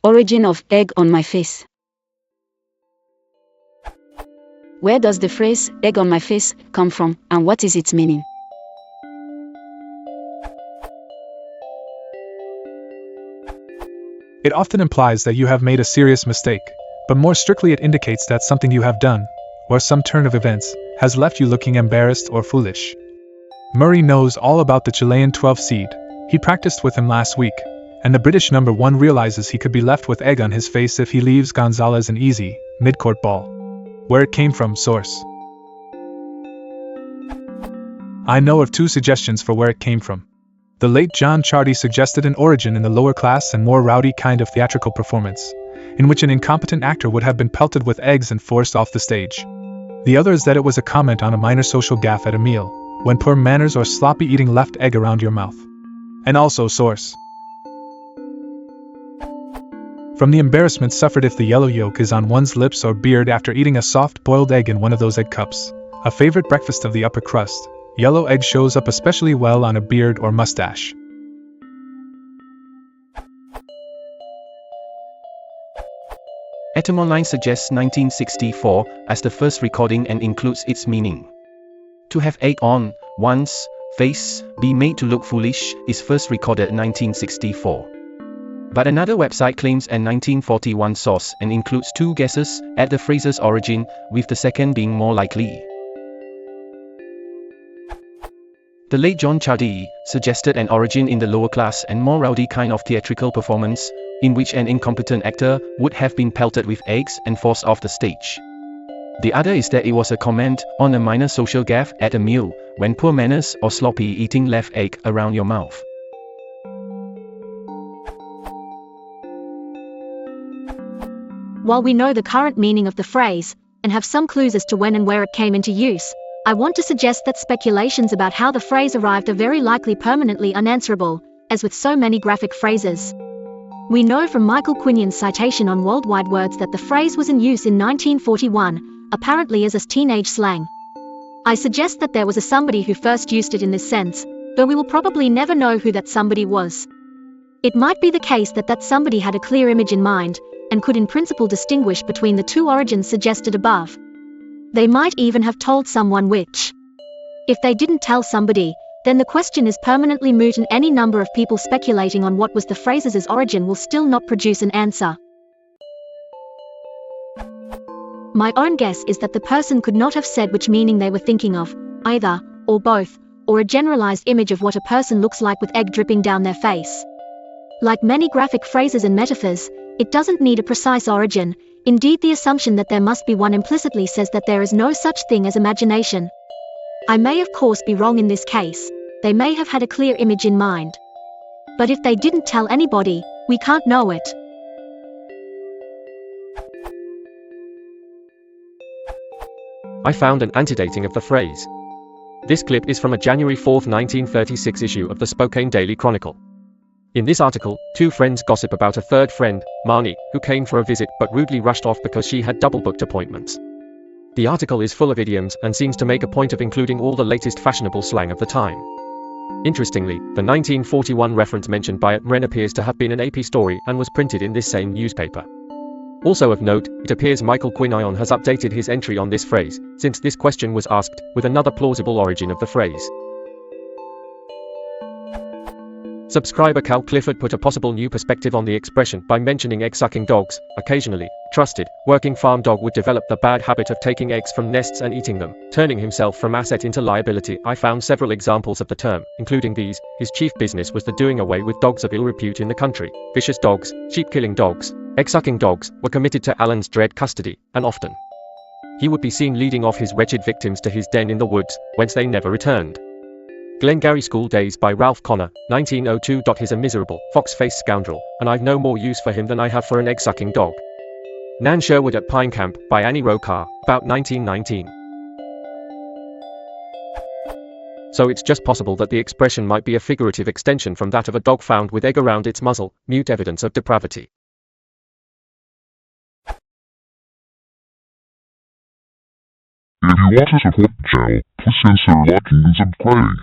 Origin of egg on my face. Where does the phrase egg on my face come from, and what is its meaning? It often implies that you have made a serious mistake, but more strictly it indicates that something you have done, or some turn of events, has left you looking embarrassed or foolish. Murray knows all about the Chilean 12 seed. He practiced with him last week, and the British number 1 realizes he could be left with egg on his face if he leaves Gonzalez an easy, mid-court ball. Where it came from, source. I know of 2 suggestions for where it came from. The late John Chardy suggested an origin in the lower class and more rowdy kind of theatrical performance, in which an incompetent actor would have been pelted with eggs and forced off the stage. The other is that it was a comment on a minor social gaffe at a meal, when poor manners or sloppy eating left egg around your mouth. And also source. From the embarrassment suffered if the yellow yolk is on one's lips or beard after eating a soft boiled egg in one of those egg cups, a favorite breakfast of the upper crust, yellow egg shows up especially well on a beard or mustache. Etymology suggests 1964 as the first recording and includes its meaning. To have egg on one's face, be made to look foolish, is first recorded in 1964. But another website claims an 1941 source and includes 2 guesses at the phrase's origin, with the second being more likely. The late John Chardy suggested an origin in the lower class and more rowdy kind of theatrical performance, in which an incompetent actor would have been pelted with eggs and forced off the stage. The other is that it was a comment on a minor social gaffe at a meal, when poor manners or sloppy eating left egg around your mouth. While we know the current meaning of the phrase, and have some clues as to when and where it came into use, I want to suggest that speculations about how the phrase arrived are very likely permanently unanswerable, as with so many graphic phrases. We know from Michael Quinion's citation on Worldwide Words that the phrase was in use in 1941, apparently as a teenage slang. I suggest that there was a somebody who first used it in this sense, though we will probably never know who that somebody was. It might be the case that that somebody had a clear image in mind, and could in principle distinguish between the 2 origins suggested above. They might even have told someone which. If they didn't tell somebody, then the question is permanently moot, and any number of people speculating on what was the phrase's origin will still not produce an answer. My own guess is that the person could not have said which meaning they were thinking of, either, or both, or a generalized image of what a person looks like with egg dripping down their face. Like many graphic phrases and metaphors, it doesn't need a precise origin. Indeed, the assumption that there must be one implicitly says that there is no such thing as imagination. I may of course be wrong in this case. They may have had a clear image in mind. But if they didn't tell anybody, we can't know it. I found an antedating of the phrase. This clip is from a January 4, 1936 issue of the Spokane Daily Chronicle. In this article, 2 friends gossip about a third friend, Marnie, who came for a visit but rudely rushed off because she had double-booked appointments. The article is full of idioms and seems to make a point of including all the latest fashionable slang of the time. Interestingly, the 1941 reference mentioned by Wren appears to have been an AP story and was printed in this same newspaper. Also of note, it appears Michael Quinion has updated his entry on this phrase, since this question was asked, with another plausible origin of the phrase. Subscriber Cal Clifford put a possible new perspective on the expression by mentioning egg-sucking dogs. Occasionally, trusted, working farm dog would develop the bad habit of taking eggs from nests and eating them, turning himself from asset into liability. I found several examples of the term, including these. His chief business was the doing away with dogs of ill repute in the country. Vicious dogs, sheep-killing dogs, egg-sucking dogs were committed to Allen's dread custody, and often he would be seen leading off his wretched victims to his den in the woods, whence they never returned. Glengarry School Days by Ralph Connor, 1902. He's a miserable, fox-faced scoundrel, and I've no more use for him than I have for an egg-sucking dog. Nan Sherwood at Pine Camp, by Annie Rokar, about 1919. So it's just possible that the expression might be a figurative extension from that of a dog found with egg around its muzzle, mute evidence of depravity. If you want to support the channel, please consider liking and subscribing.